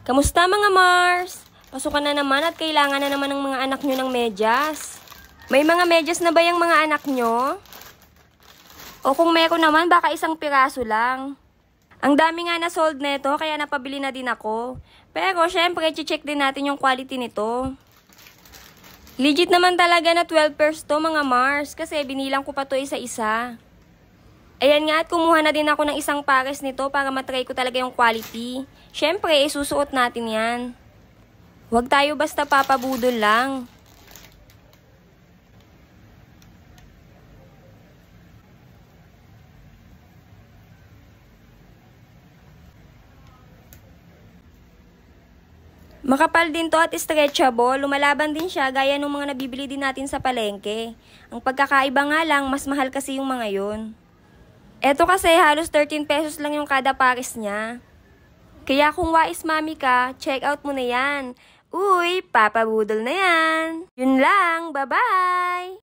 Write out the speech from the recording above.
Kamusta mga Mars? Pasukan na naman at kailangan na naman ng mga anak nyo ng medyas. May mga medyas na ba yung mga anak nyo? O kung meron naman, baka isang piraso lang. Ang dami nga na sold nito, kaya napabili na din ako. Pero syempre, check din natin yung quality nito. Legit naman talaga na 12 pairs to mga Mars, kasi binilang ko pa to isa-isa. Ayan nga at kumuha na din ako ng isang pares nito para matry ko talaga yung quality. Syempre, isusuot natin yan. Huwag tayo basta papabudol lang. Makapal din to at stretchable, lumalaban din siya gaya ng mga nabibili din natin sa palengke. Ang pagkakaiba nga lang, mas mahal kasi yung mga yun. Eto kasi halos 13 pesos lang yung kada pares niya. Kaya kung wais mami ka, check out mo na yan. Uy, papabudol na yan. Yun lang, bye-bye!